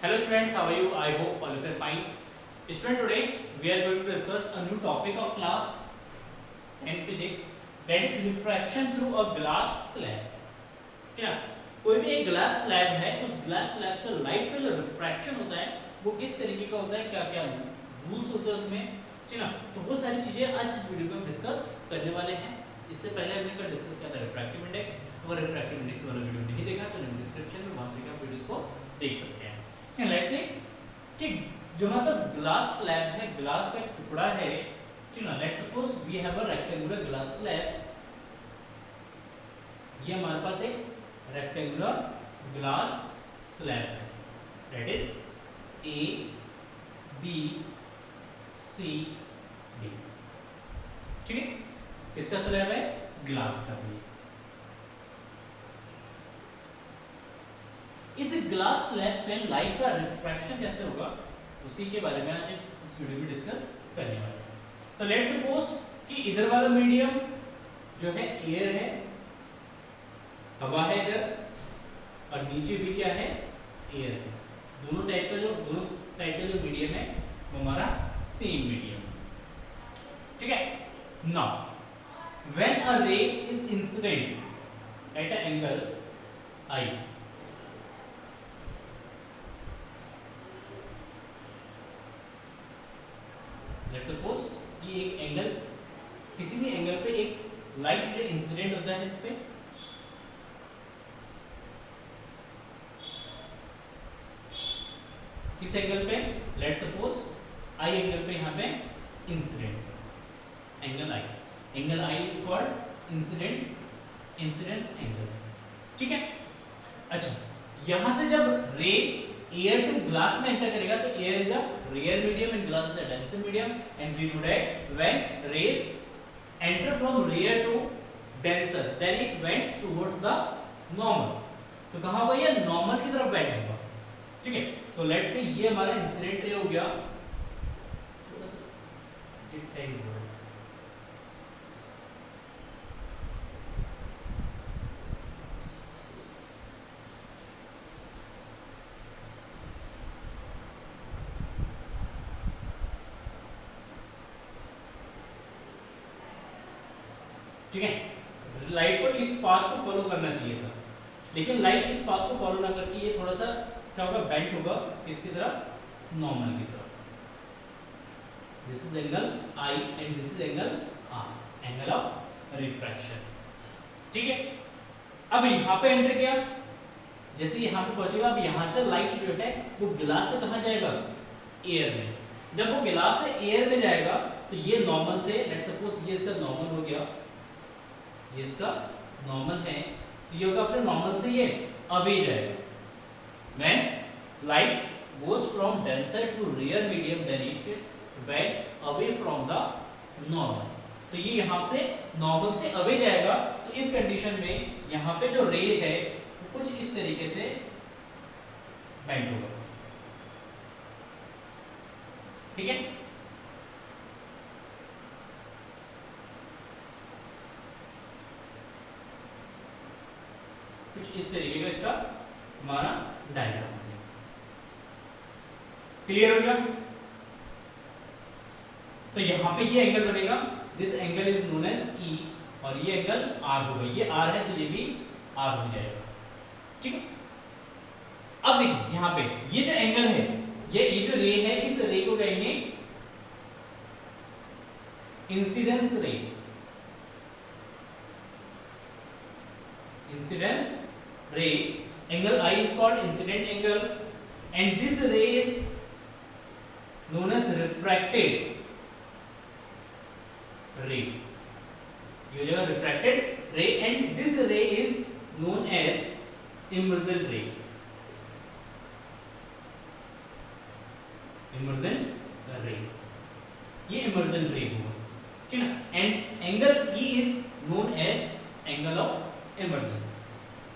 Hello students, how are you? I hope all of you are fine. Student, today we are going to discuss a new topic of class 10 physics, that is refraction through a glass slab. ठीक है ना? कोई भी एक glass slab है, उस glass slab से light का जो रिफ्रैक्शन होता है वो किस तरीके का होता है, क्या क्या रूल्स होते हैं उसमें, ठीक है ना? तो वो सारी चीजें आज इस वीडियो में हम डिस्कस करने वाले हैं। इससे पहले हमने कल डिस्कस किया था रिफ्रैक्टिव इंडेक्स, अगर रिफ्रैक्टिव इंडेक्स वाला वीडियो नहीं देखा तो लिंक डिस्क्रिप्शन में, वहां से आप वीडियोस को देख सकते हैं। लेट्स से कि जो हमारे पास ग्लास स्लैब है, ग्लास का टुकड़ा है, ठीक है, let's suppose we have a rectangular glass slab. ये हमारे पास एक रेक्टेंगुलर ग्लास स्लैब है, that is A B C D. ठीक है, किसका स्लैब है? ग्लास का भी। इस ग्लास स्लैब से लाइट का रिफ्रैक्शन कैसे होगा, उसी के बारे में आज इस वीडियो में डिस्कस करने वाले हैं। तो लेट्स सपोज कि इधर वाला मीडियम जो है एयर है, हवा है इधर, और नीचे भी क्या है? एयर है। दोनों टाइप का जो दोनों साइड का जो मीडियम है वो हमारा सेम मीडियम है। ठीक है, नाउ व्हेन अ रे is incident at a angle I, let's suppose कि एक एंगल, किसी भी एंगल पे एक लाइट जो इंसिडेंट होता है इस पे, किस एंगल पे? लेट्स सपोज आई एंगल पे, यहां पे incident angle I, angle I is called incidence angle. ठीक है, अच्छा, यहां से जब रे एयर टू ग्लास में एंटर करेगा तो air is a rare medium and glass is a denser medium, and we know that when rays enter from rare to denser then it went towards the normal। तो कहां होगा? ये normal की तरफ bend होगा। ठीक है, तो लेट्स से ये हमारा इंसिडेंट रे हो गया, थोड़ा सा डिटेल हो। ठीक है, लाइट को इस पाथ को फॉलो करना चाहिए था, लेकिन लाइट इस पाथ को फॉलो ना करके ये थोड़ा सा क्या होगा? बेंड होगा किसकी तरफ? नॉर्मल की तरफ। This is angle I and this is angle R, angle of refraction. ठीक है, अब यहां पे एंटर किया, जैसे यहां पे पहुंचेगा, अब यहां से लाइट जो है वो गिलास से कहां जाएगा? एयर में। जब वो गिलास से एयर में जाएगा तो ये नॉर्मल से, लेट्स सपोज ये इसका नॉर्मल हो गया, ये इसका नॉर्मल है, तो ये होगा अपने नॉर्मल से ये अवे जाएगा। When light goes from denser to rare medium then it went away from the normal। तो ये यहाँ से नॉर्मल से अवे जाएगा, तो इस कंडीशन में यहाँ पे जो रे है वो कुछ इस तरीके से बेंड होगा। ठीक है, कुछ इस तरीके का इसका हमारा डायग्राम है। क्लियर हो गया? तो यहां पे ये एंगल बनेगा, this angle is known as E, और ये एंगल आर होगा, ये आर है तो ये भी आर हो जाएगा। ठीक है, अब देखिए यहां पे ये जो एंगल है, ये जो रे है, इस रे को कहेंगे इंसिडेंस रे। इंसिडेंस रे, angle I is called incident angle and this ray is known as refracted ray। ये जो refracted ray and this ray is known as emergent ray। emergent ray, ये emergent ray होगा, ठीक है, and angle E is known as angle of emergence।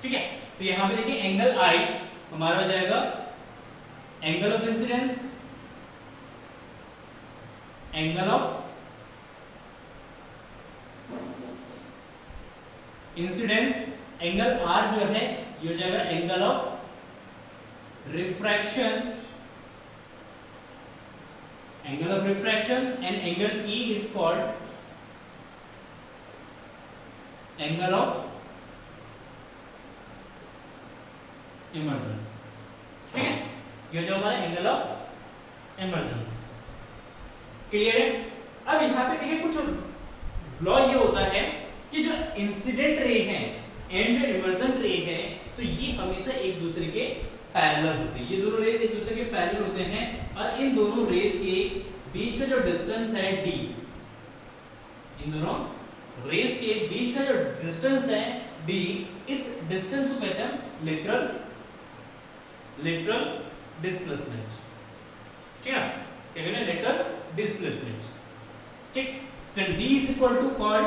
ठीक है, तो यहां पे देखिए एंगल आई हमारा हो जाएगा angle of incidence, angle of incidence, angle R जो है ये हो जाएगा angle of refraction, angle of refractions, and angle E is called angle of emergence. ठीक है, ये जो हमारा एंगल ऑफ इमर्जेंस, क्लियर है। अब यहाँ पे देखिए कुछ लॉ ये होता है कि जो इंसिडेंट रे है एंड जो इमर्जेंट रे है, तो ये हमेशा एक दूसरे के पैरेलल होते हैं। ये दोनों रेज एक दूसरे के पैरेलल होते हैं, और इन दोनों रेज के बीच का जो डिस्टेंस है d, इन दोनों रेज के बीच का जो डिस्टेंस है d, इस डिस्टेंस को कहते हैं लेटरल डिस्प्लेसमेंट। ठीक है, क्या कहते हैं, लेटरल डिस्प्लेसमेंट। ठीक, then d is equal to called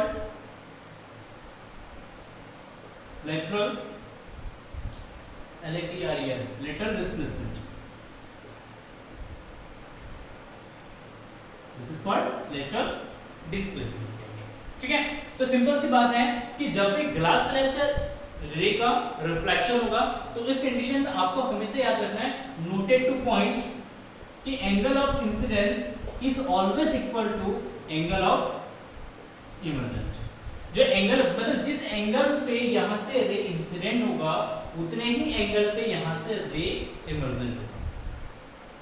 lateral lateral displacement. This is called lateral displacement। ठीक है, तो सिंपल सी बात है कि जब भी ग्लास स्लैब रे का रिफ्लेक्शन होगा, तो इस कंडीशन में आपको हमेशा याद रखना है, नोटेड टू पॉइंट, कि angle of incidence is always equal to angle of emergent. जो एंगल मतलब जिस एंगल पे यहां से रे इंसिडेंट होगा, उतने ही एंगल पे यहां से रे इमर्जेंट होगा।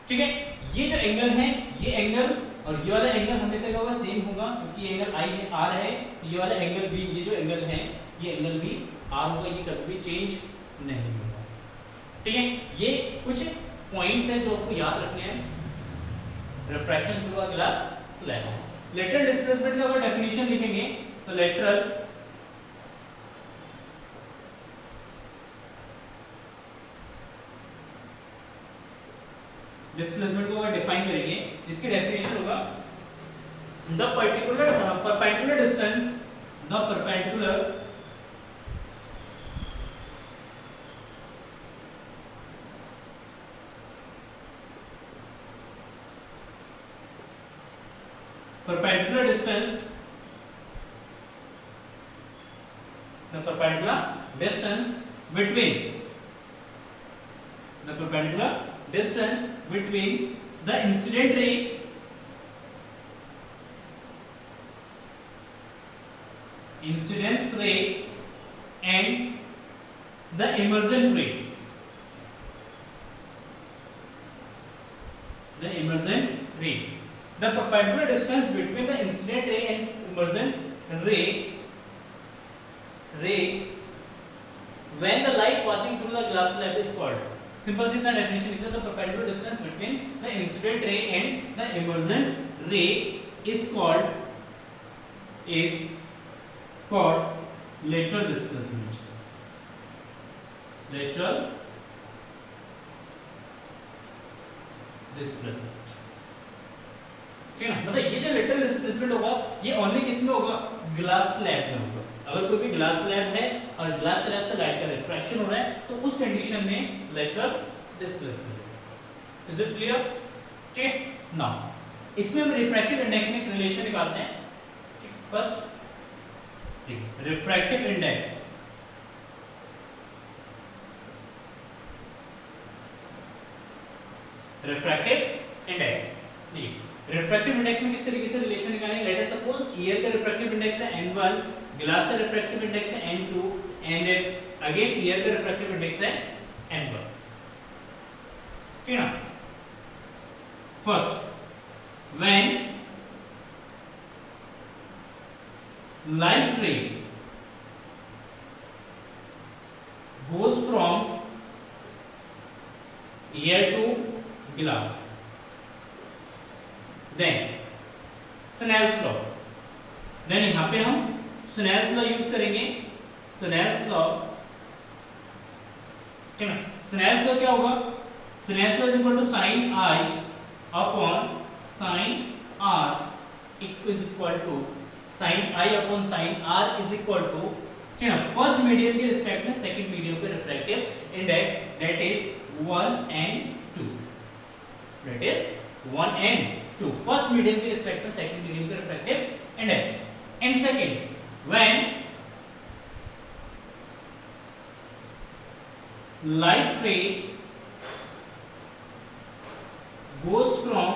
ठीक है, ये जो एंगल है, ये एंगल और ये वाला एंगल हमेशा क्या होगा, सेम होगा, क्योंकि एंगल आई है, आर है, तो ये वाला एंगल भी, ये जो एंगल है, ये एंगल भी आर होगा, ये कभी भी चेंज नहीं होगा। ठीक है, ये कुछ पॉइंट्स हैं जो आपको याद रखने हैं refraction through a glass slab. Lateral displacement का अगर डेफिनेशन लिखेंगे, तो लेटरल डिस्प्लेसमेंट को अगर डिफाइन करेंगे, इसकी डेफिनेशन होगा the perpendicular distance, the perpendicular distance, the perpendicular distance between the incident ray and the emergent ray, the perpendicular distance between the incident ray and emergent ray when the light passing through the glass slab is called, simple सी इतना definition लिखते हैं, the perpendicular distance between the incident ray and the emergent ray is called lateral displacement। lateral displacement, ठीक है ना। मतलब ये जो लेटरल डिस्प्लेसमेंट होगा, ये ओनली किस में होगा, ग्लास स्लैब में होगा। अगर कोई भी ग्लास स्लैब है और ग्लास स्लैब से लाइट का रिफ्रैक्शन हो रहा है, तो उस कंडीशन में lateral displacement. Is it clear? ठीक है, नाउ इसमें हम रिफ्रैक्टिव इंडेक्स में एक रिलेशन निकालते हैं। ठीक, फर्स्ट ठीक रिफ्रैक्टिव इंडेक्स, रिफ्रैक्टिव इंडेक्स में किस तरीके से रिलेशन निकालेंगे। लेट अस सपोज एयर का रिफ्रैक्टिव इंडेक्स है n1, ग्लास का रिफ्रैक्टिव इंडेक्स है n2, एंड अगेन एयर का रिफ्रैक्टिव इंडेक्स है n1। ठीक है ना। फर्स्ट, व्हेन लाइट रे goes from air to glass, then Snell's law, then यहाँ पे हम Snell's law यूज करेंगे। Snell's law, ठीक है, Snell's law क्या होगा, Snell's law is equal to sin I upon sin R is equal to sin I upon sin R is equal to, ठीक है, फर्स्ट मीडियम के रिस्पेक्ट में second medium का refractive index, that is 1 and 2, that is 1 and 2, first medium के respect में second medium का refractive index. And second, when light ray goes from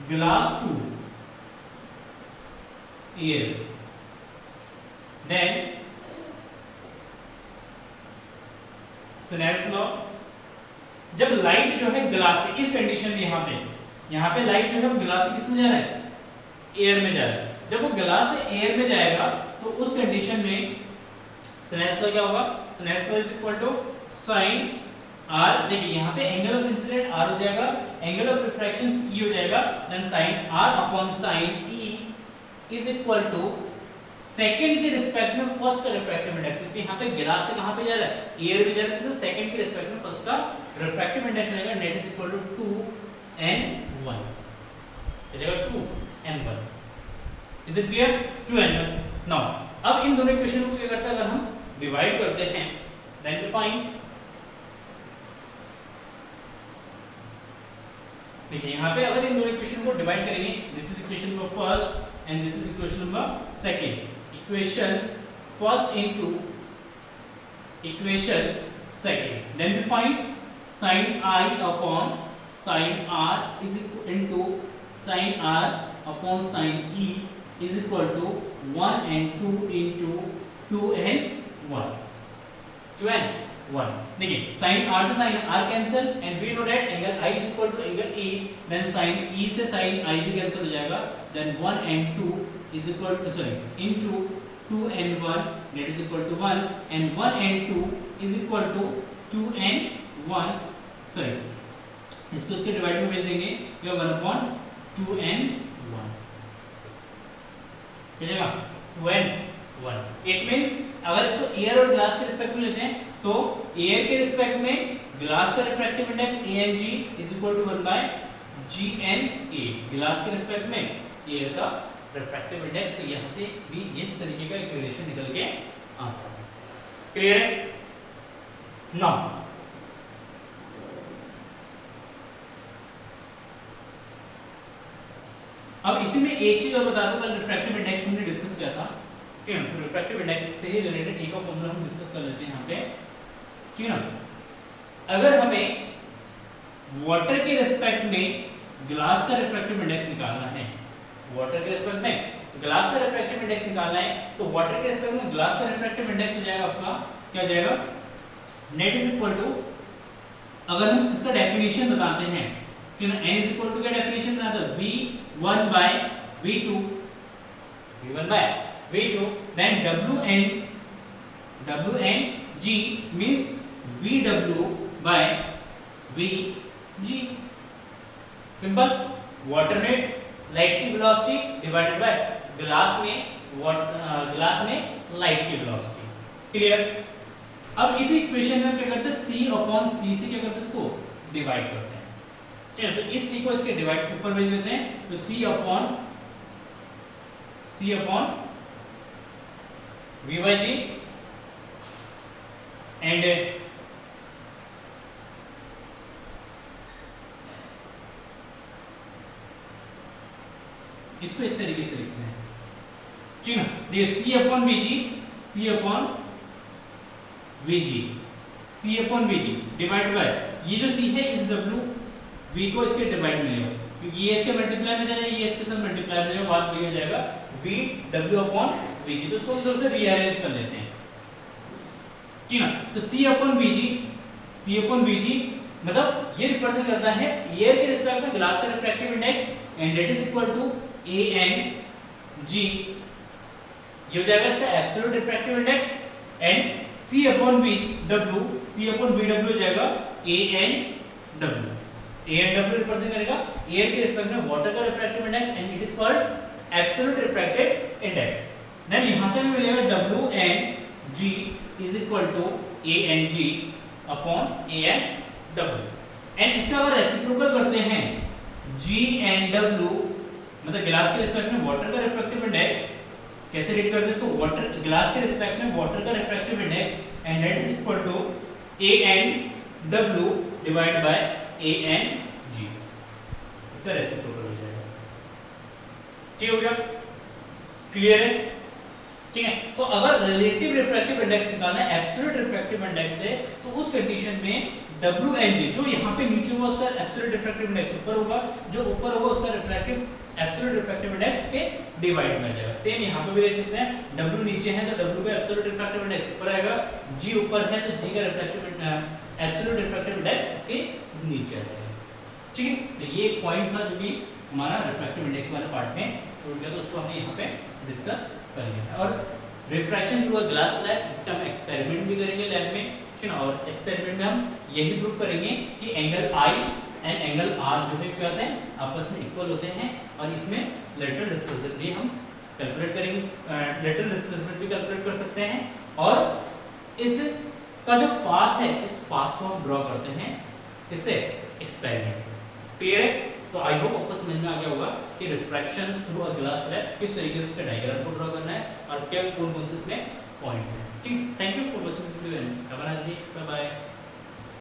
glass to air, then Snell's law, जब light जो है glass से, इस condition में यहाँ पे लाइट जो है ग्लास से किसमें जा रहा है, एयर में जा रहा है। जब वो ग्लास से एयर में जाएगा तो उस कंडीशन में स्नेल्स लॉ क्या होगा, Snell's law is equal to sine R, देखिए यहाँ पे एंगल ऑफ इंसिडेंट आर हो जाएगा, एंगल ऑफ रिफ्रैक्शन ई हो जाएगा, then sine R upon sine E is equal to second के रिस्पेक्ट में फर्स्ट का रिफ्रैक्टिव इंडेक्स, क्योंकि यहाँ पे ग्लास से कहाँ पे जा रहा है, एयर में जा रहा है, तो सेकंड के रिस्पेक्ट में फर्स्ट का रिफ्रैक्टिव इंडेक्स रहेगा, net is equal to 2n1, हो जाएगा 2n1। Is it clear, 2n1। Now अब इन दोनों इक्वेशन को क्या करते हैं, अगर हम डिवाइड करते हैं देन वी फाइंड, देखिए यहाँ पे अगर इन दोनों इक्वेशन को डिवाइड करेंगे, this is equation number first and this is equation number second, equation first into equation second, then we find sin I upon sin R is equal into sin R upon sin E is equal to 1 and 2 into 2 and 1, 2n1। देखिए sin R से sin R cancel and we know that angle I is equal to angle E, then sin E से sin I भी cancel हो जाएगा, then 1 and 2 is equal to into 2 and 1 that is equal to 1, and 1 and 2 is equal to 2 and 1, इसको इसके divide में भेज देंगे, ये 1 upon 2 and 1 हो जाएगा, 2 and 1। इट मींस अगर इसको एयर और ग्लास के रिस्पेक्ट में लेते हैं तो एयर के रिस्पेक्ट में ग्लास का refractive index ANG is equal to 1 by GNA, glass के रिस्पेक्ट में एयर का रिफ्रैक्टिव इंडेक्स, तो यहां से भी इस तरीके का इक्वेशन निकल के आता है। क्लियर है? नाउ अब इसी में एक चीज और बता दूं, कल रिफ्रैक्टिव इंडेक्स हमने डिस्कस किया था, ठीक है, तो रिफ्रैक्टिव इंडेक्स से ही रिलेटेड एक और फॉर्मूला हम डिस्कस कर लेते हैं यहाँ पे, ठीक है ना। अगर हमें वाटर के रिस्पेक्ट में ग्लास का रिफ्रैक्टिव इंडेक्स निकालना है, वाटर के रिस्पेक्ट में ग्लास का रिफ्रैक्टिव इंडेक्स निकालना है, तो वाटर के रिस्पेक्ट में ग्लास का रिफ्रैक्टिव इंडेक्स हो जाएगा आपका, क्या हो जाएगा, नेट इज इक्वल टू, अगर हम इसका डेफिनेशन बताते हैं, ठीक है ना, n इज इक्वल टू क्या डेफिनेशन बनाते हैं, v1 by v2, v1 by v2, then WNG means VW by VG, simple, water में लाइट की वेलोसिटी डिवाइडेड बाय ग्लास में लाइट की वेलोसिटी। क्लियर? अब इसी इक्वेशन में क्या करते हैं, C अपॉन C से क्या करते हैं, इसको डिवाइड करते हैं, ठीक है, तो इस C को इसके डिवाइड ऊपर भेज देते हैं, तो C upon V by G and इसको इस तरीके से लिखते हैं, ठीक है, देखिए C upon VG, C upon VG divide by, ये जो C है इस W V को इसके डिवाइड में लेगा, क्योंकि ये इसके मल्टीप्लाई में जाएगा, ये इसके साथ मल्टीप्लाई में जाएगा, बात हो जाएगा VW अपॉन VG, तो इसको हम थोड़ा सा रीअरेंज कर लेते हैं, ठीक है, तो C अपॉन VG मतलब ये रिप्रेजेंट करता है एयर के रिस्पेक्ट में ग्लास का refractive index, and that is equal to ANG, ये हो जाएगा इसका absolute refractive index, and C upon VW हो जाएगा ANW रिप्रेजेंट करेगा एयर के रिस्पेक्ट में वाटर का refractive index, and it is called absolute refractive index. Then यहां से हमें मिलेगा WNG is equal to ANG upon ANW, and इसका अगर रेसिप्रोकल करते हैं GNW मतलब ग्लास के रिस्पेक्ट में वाटर का रिफ्रैक्टिव इंडेक्स, कैसे रीड करते हैं इसको, वाटर ग्लास के रिस्पेक्ट में वाटर का refractive index, and that is equal to ANW divide by ANG, इसका रेसिप्रोकल हो जाएगा, ठीक हो गया? क्लियर है? ठीक है, तो अगर रिलेटिव रिफ्रैक्टिव इंडेक्स निकालना है एब्सोल्यूट रिफ्रैक्टिव इंडेक्स से, तो उस कंडीशन में WNG जो यहाँ पे नीचे होगा उसका एब्सोल्यूट रिफ्रैक्टिव इंडेक्स ऊपर होगा, जो ऊपर होगा उसका एब्सोल्यूट रिफ्रैक्टिव इंडेक्स के डिवाइड में जाएगा। सेम यहाँ पे भी देख सकते हैं, W नीचे है तो W का एब्सोल्यूट रिफ्रैक्टिव इंडेक्स ऊपर आएगा, G ऊपर है तो G का एब्सोल्यूट रिफ्रैक्टिव इंडेक्स इसके नीचे आ जाएगा। ठीक है, तो ये एक पॉइंट था जो कि हमारा रिफ्रैक्टिव इंडेक्स वाले पार्ट में छूट गया, तो उसको हमने यहाँ पे डिस्कस कर लिया। और refraction through a glass slab, इसका हम एक्सपेरिमेंट भी करेंगे लैब में, ठीक है ना। और एक्सपेरिमेंट में हम यही प्रूव करेंगे कि angle I and angle R जो है क्या होते हैं, आपस में इक्वल होते हैं, और इसमें लेटरल डिस्प्लेसमेंट भी हम कैलकुलेट करेंगे, लेटरल डिस्प्लेसमेंट भी कैलकुलेट कर सकते हैं। और इस का जो पाथ है, इस पाथ को हम ड्रॉ करते हैं इससे एक्सपेरिमेंट से। क्लियर है? तो आई होप आपको समझ में आ गया होगा कि रिफ्रैक्शंस थ्रू अ ग्लास स्लैब किस तरीके से इसका डायग्राम को ड्रॉ करना है और क्या कौन कौन से इसमें पॉइंट्स हैं। ठीक, thank you for watching this video, have a nice day, bye bye.